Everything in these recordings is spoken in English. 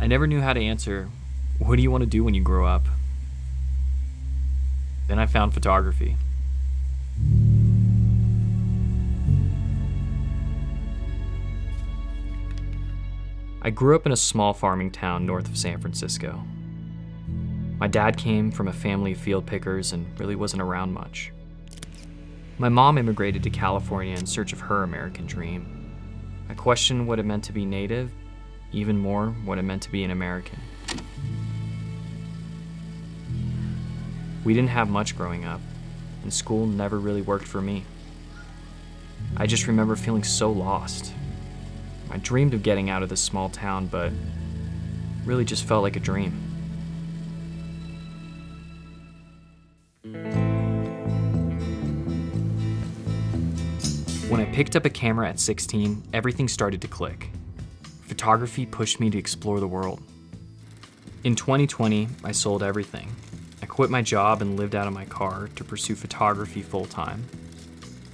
I never knew how to answer, what do you want to do when you grow up? Then I found photography. I grew up in a small farming town north of San Francisco. My dad came from a family of field pickers and really wasn't around much. My mom immigrated to California in search of her American dream. I questioned what it meant to be native, even more what it meant to be an American. We didn't have much growing up, and school never really worked for me. I just remember feeling so lost. I dreamed of getting out of this small town, but really just felt like a dream. When I picked up a camera at 16, everything started to click. Photography pushed me to explore the world. In 2020, I sold everything. I quit my job and lived out of my car to pursue photography full-time.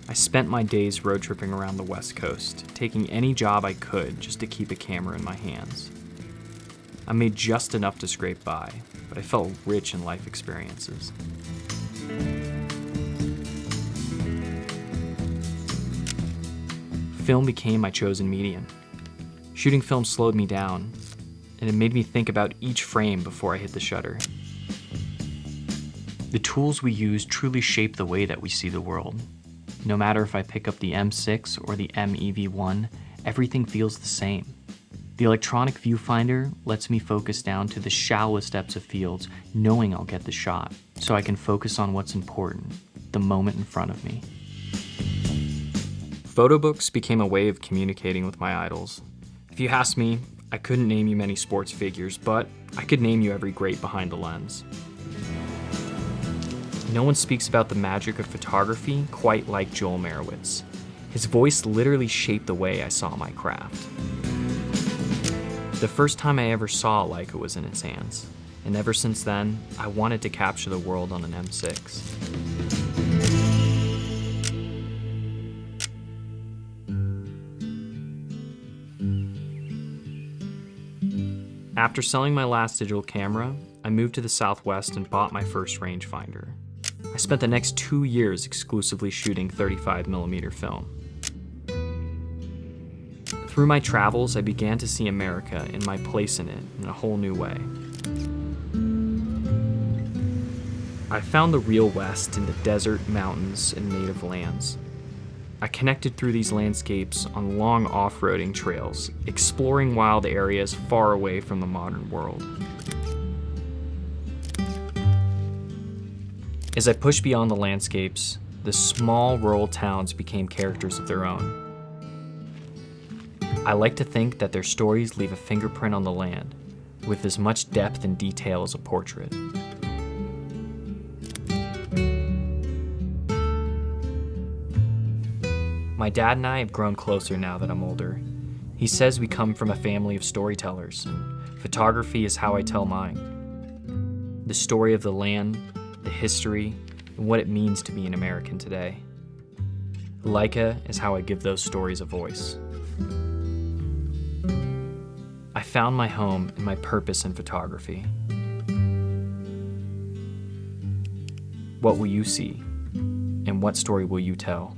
I spent my days road tripping around the West Coast, taking any job I could just to keep a camera in my hands. I made just enough to scrape by, but I felt rich in life experiences. Film became my chosen medium. Shooting film slowed me down, and it made me think about each frame before I hit the shutter. The tools we use truly shape the way that we see the world. No matter if I pick up the M6 or the M EV1, everything feels the same. The electronic viewfinder lets me focus down to the shallowest depths of fields, knowing I'll get the shot, so I can focus on what's important, the moment in front of me. Photo books became a way of communicating with my idols. If you asked me, I couldn't name you many sports figures, but I could name you every great behind the lens. No one speaks about the magic of photography quite like Joel Meyerowitz. His voice literally shaped the way I saw my craft. The first time I ever saw a Leica was in his hands, and ever since then, I wanted to capture the world on an M6. After selling my last digital camera, I moved to the Southwest and bought my first rangefinder. I spent the next 2 years exclusively shooting 35mm film. Through my travels, I began to see America and my place in it in a whole new way. I found the real West in the desert, mountains, and native lands. I connected through these landscapes on long off-roading trails, exploring wild areas far away from the modern world. As I pushed beyond the landscapes, the small rural towns became characters of their own. I like to think that their stories leave a fingerprint on the land, with as much depth and detail as a portrait. My dad and I have grown closer now that I'm older. He says we come from a family of storytellers, and photography is how I tell mine. The story of the land, the history, and what it means to be an American today. Leica is how I give those stories a voice. I found my home and my purpose in photography. What will you see? And what story will you tell?